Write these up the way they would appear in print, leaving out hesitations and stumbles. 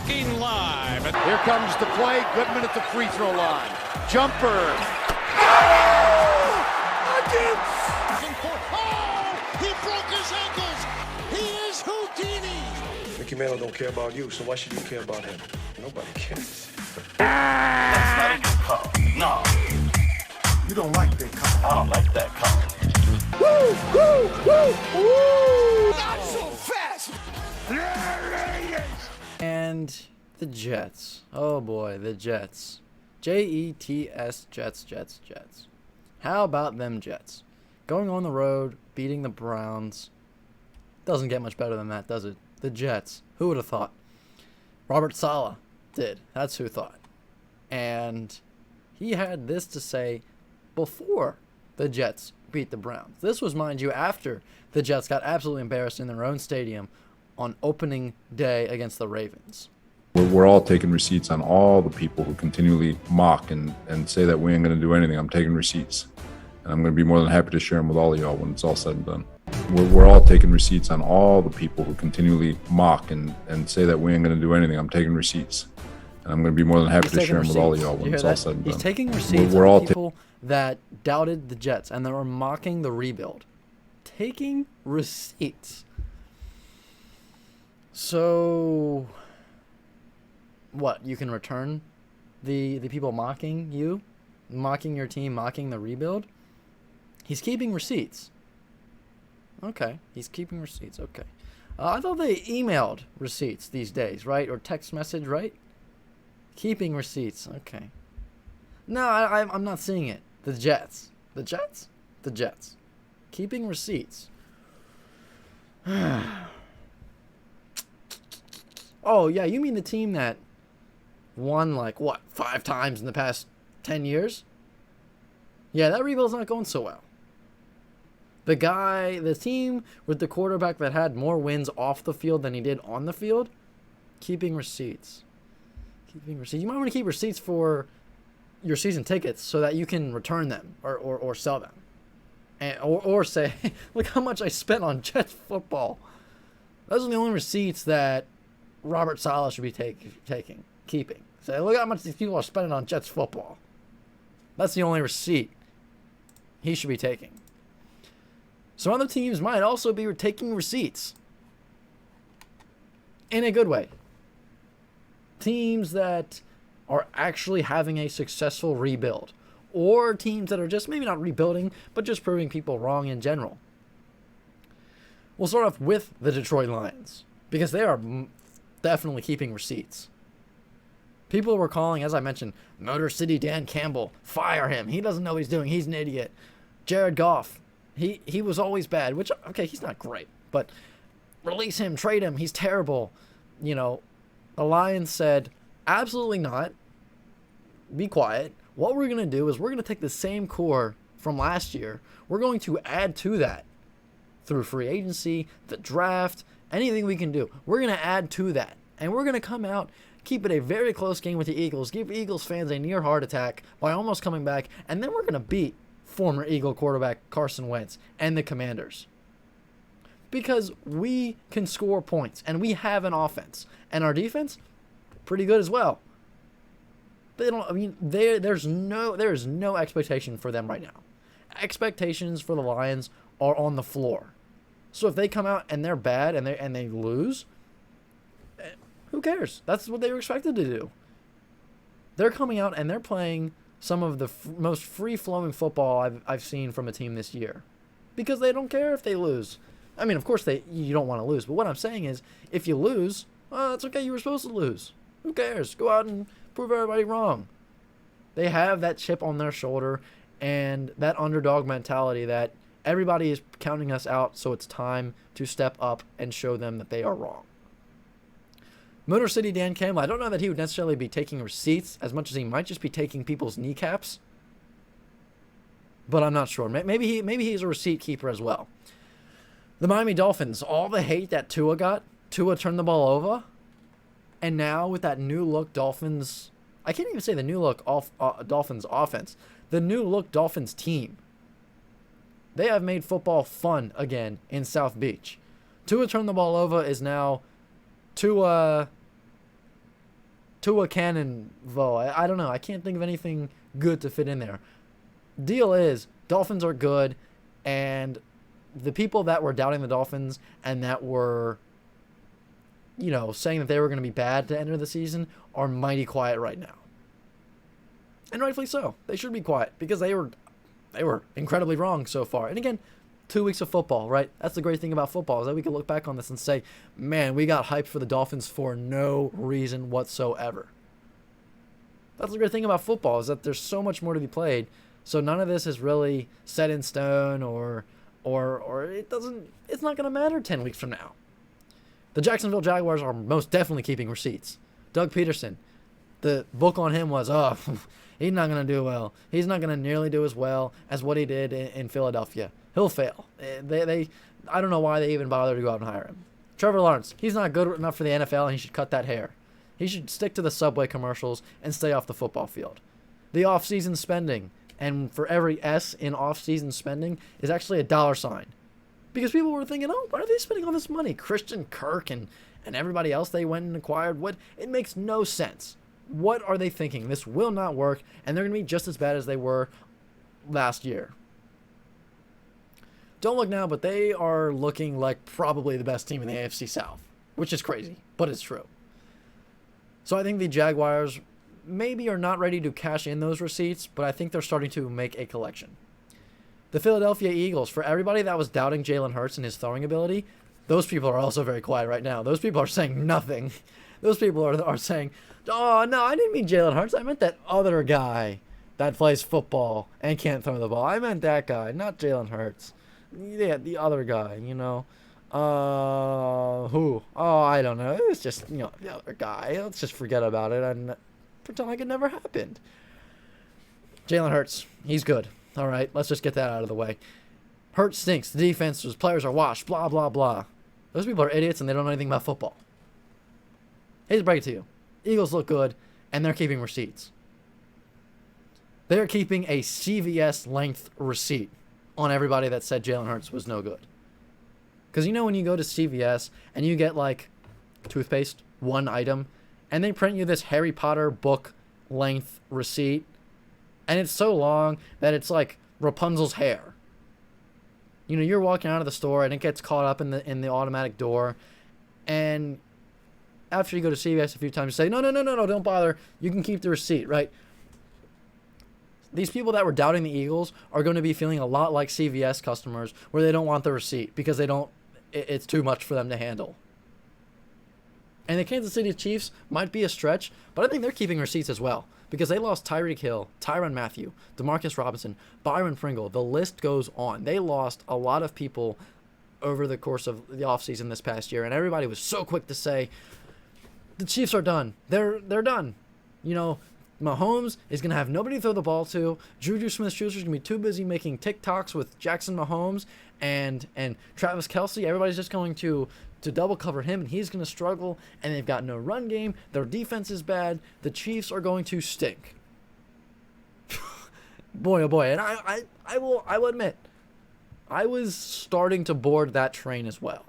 Talking Live. Here comes the play. Goodman at the free throw line. Jumper. He broke his ankles. He is Houdini. Mickey Mantle don't care about you, so why should you care about him? Nobody cares. That's not a good call. No. You don't like that call. I don't like that call. Woo, woo, woo, woo. Not so fast. And the Jets. Oh boy, the Jets. Jets, Jets. How about them Jets? Going on the road, beating the Browns. Doesn't get much better than that, does it? The Jets. Who would have thought? Robert Saleh did. That's who thought. And he had this to say before the Jets beat the Browns. This was, mind you, after the Jets got absolutely embarrassed in their own stadium on opening day against the Ravens. We're all taking receipts on all the people who continually mock and say that we ain't going to do anything. I'm taking receipts. And I'm going to be more than happy to share them with all of y'all when it's all said and done. We're all taking receipts on all the people who continually mock and say that we ain't going to do anything. I'm taking receipts. And I'm going to be more than happy to share them with all of y'all when it's all said and done. He's taking receipts on people that doubted the Jets and they were mocking the rebuild. Taking receipts. So, what? You can return the people mocking you? Mocking your team, mocking the rebuild? He's keeping receipts. Okay, he's keeping receipts. Okay. I thought they emailed receipts these days, right? Or text message, right? Keeping receipts. Okay. No, I'm not seeing it. The Jets. The Jets? The Jets. Keeping receipts. Oh, yeah, you mean the team that won, 5 times in the past 10 years? Yeah, that rebuild's not going so well. The team with the quarterback that had more wins off the field than he did on the field, keeping receipts. Keeping receipts. You might want to keep receipts for your season tickets so that you can return them or sell them. Or say, look how much I spent on Jets football. Those are the only receipts that Robert Saleh should be keeping. Say, look how much these people are spending on Jets football. That's the only receipt he should be taking. Some other teams might also be taking receipts. In a good way. Teams that are actually having a successful rebuild. Or teams that are just maybe not rebuilding, but just proving people wrong in general. We'll start off with the Detroit Lions. Because they are definitely keeping receipts. People were calling, as I mentioned, Motor City Dan Campbell. Fire him. He doesn't know what he's doing. He's an idiot. Jared Goff. He was always bad. Which, okay, he's not great. But release him. Trade him. He's terrible. The Lions said, absolutely not. Be quiet. What we're going to do is we're going to take the same core from last year. We're going to add to that through free agency, the draft, anything we can do. We're going to add to that. And we're going to come out, keep it a very close game with the Eagles, give Eagles fans a near heart attack by almost coming back, and then we're going to beat former Eagle quarterback Carson Wentz and the Commanders. Because we can score points, and we have an offense. And our defense, pretty good as well. There is no expectation for them right now. Expectations for the Lions are on the floor. So if they come out and they're bad and they lose, who cares? That's what they were expected to do. They're coming out and they're playing some of the most free-flowing football I've seen from a team this year. Because they don't care if they lose. I mean, of course you don't want to lose. But what I'm saying is, if you lose, it's okay. You were supposed to lose. Who cares? Go out and prove everybody wrong. They have that chip on their shoulder and that underdog mentality that everybody is counting us out, so it's time to step up and show them that they are wrong. Motor City Dan Campbell, I don't know that he would necessarily be taking receipts as much as he might just be taking people's kneecaps. But I'm not sure. Maybe he's a receipt keeper as well. The Miami Dolphins, all the hate that Tua got, Tua turned the ball over. And now with that new look Dolphins, I can't even say the new look Dolphins offense, the new look Dolphins team. They have made football fun again in South Beach. Tua turned the ball over is now Tua Tua Cannonball. I don't know. I can't think of anything good to fit in there. Deal is, Dolphins are good, and the people that were doubting the Dolphins and that were, saying that they were going to be bad to enter the season are mighty quiet right now. And rightfully so. They should be quiet because they were incredibly wrong so far. And again, 2 weeks of football, right? That's the great thing about football, is that we can look back on this and say, man, we got hyped for the Dolphins for no reason whatsoever. That's the great thing about football, is that there's so much more to be played. So none of this is really set in stone or it's not going to matter 10 weeks from now. The Jacksonville Jaguars are most definitely keeping receipts. Doug Peterson, the book on him was, he's not going to do well. He's not going to nearly do as well as what he did in Philadelphia. He'll fail. I don't know why they even bothered to go out and hire him. Trevor Lawrence, he's not good enough for the NFL, and he should cut that hair. He should stick to the Subway commercials and stay off the football field. The off-season spending, and for every S in off-season spending, is actually a dollar sign. Because people were thinking, why are they spending all this money? Christian Kirk and everybody else they went and acquired. It makes no sense. What are they thinking? This will not work, and they're going to be just as bad as they were last year. Don't look now, but they are looking like probably the best team in the AFC South, which is crazy, but it's true. So I think the Jaguars maybe are not ready to cash in those receipts, but I think they're starting to make a collection. The Philadelphia Eagles, for everybody that was doubting Jalen Hurts and his throwing ability, those people are also very quiet right now. Those people are saying nothing. Those people are saying, oh, no, I didn't mean Jalen Hurts. I meant that other guy that plays football and can't throw the ball. I meant that guy, not Jalen Hurts. Yeah, the other guy, who? Oh, I don't know. It's just, the other guy. Let's just forget about it and pretend like it never happened. Jalen Hurts, he's good. All right, let's just get that out of the way. Hurts stinks. The defense's players are washed. Blah, blah, blah. Those people are idiots and they don't know anything about football. Hate to break it to you. Eagles look good, and they're keeping receipts. They're keeping a CVS length receipt on everybody that said Jalen Hurts was no good. Because when you go to CVS and you get like toothpaste, one item, and they print you this Harry Potter book length receipt, and it's so long that it's like Rapunzel's hair. You're walking out of the store and it gets caught up in the automatic door, and after you go to CVS a few times, you say, no, don't bother. You can keep the receipt, right? These people that were doubting the Eagles are going to be feeling a lot like CVS customers where they don't want the receipt because it's too much for them to handle. And the Kansas City Chiefs might be a stretch, but I think they're keeping receipts as well because they lost Tyreek Hill, Tyrann Mathieu, Demarcus Robinson, Byron Pringle. The list goes on. They lost a lot of people over the course of the offseason this past year, and everybody was so quick to say, the Chiefs are done. They're done. Mahomes is going to have nobody to throw the ball to. Juju Smith-Schuster is going to be too busy making TikToks with Jackson Mahomes and Travis Kelce. Everybody's just going to double cover him, and he's going to struggle, and they've got no run game. Their defense is bad. The Chiefs are going to stink. Boy, oh boy. And I will admit, I was starting to board that train as well.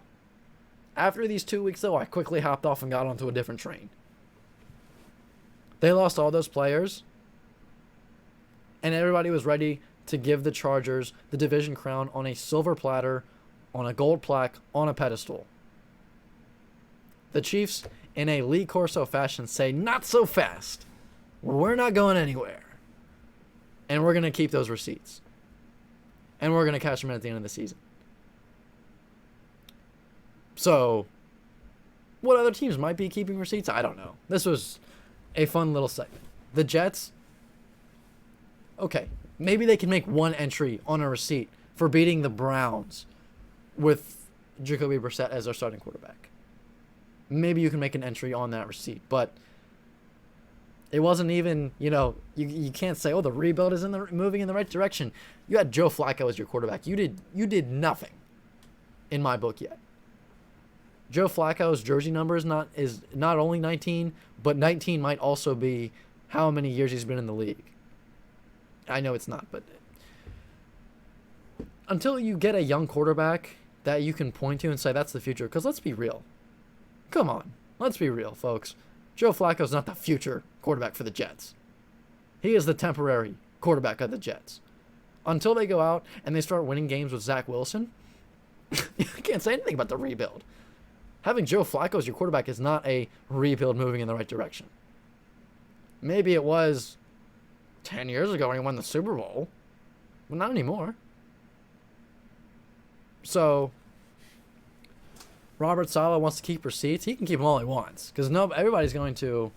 After these 2 weeks, though, I quickly hopped off and got onto a different train. They lost all those players, and everybody was ready to give the Chargers the division crown on a silver platter, on a gold plaque, on a pedestal. The Chiefs, in a Lee Corso fashion, say, not so fast. We're not going anywhere. And we're going to keep those receipts. And we're going to cash them in at the end of the season. So, what other teams might be keeping receipts? I don't know. This was a fun little segment. The Jets, okay, maybe they can make one entry on a receipt for beating the Browns with Jacoby Brissett as their starting quarterback. Maybe you can make an entry on that receipt, but it wasn't even, you can't say, the rebuild is moving in the right direction. You had Joe Flacco as your quarterback. You did nothing in my book yet. Joe Flacco's jersey number is not only 19, but 19 might also be how many years he's been in the league. I know it's not, but until you get a young quarterback that you can point to and say that's the future, because let's be real. Come on, let's be real, folks. Joe Flacco's not the future quarterback for the Jets. He is the temporary quarterback of the Jets. Until they go out and they start winning games with Zach Wilson, you can't say anything about the rebuild. Having Joe Flacco as your quarterback is not a rebuild moving in the right direction. Maybe it was 10 years ago when he won the Super Bowl, but not anymore. So, Robert Saleh wants to keep receipts. He can keep them all he wants, because everybody's going to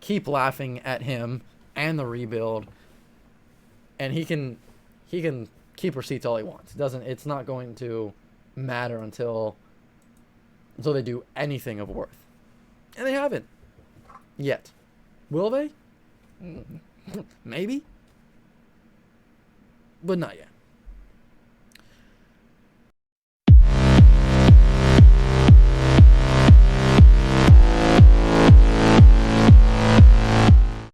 keep laughing at him and the rebuild, and he can keep receipts all he wants. It's not going to matter until they do anything of worth, and they haven't yet. Will they? Maybe, but not yet.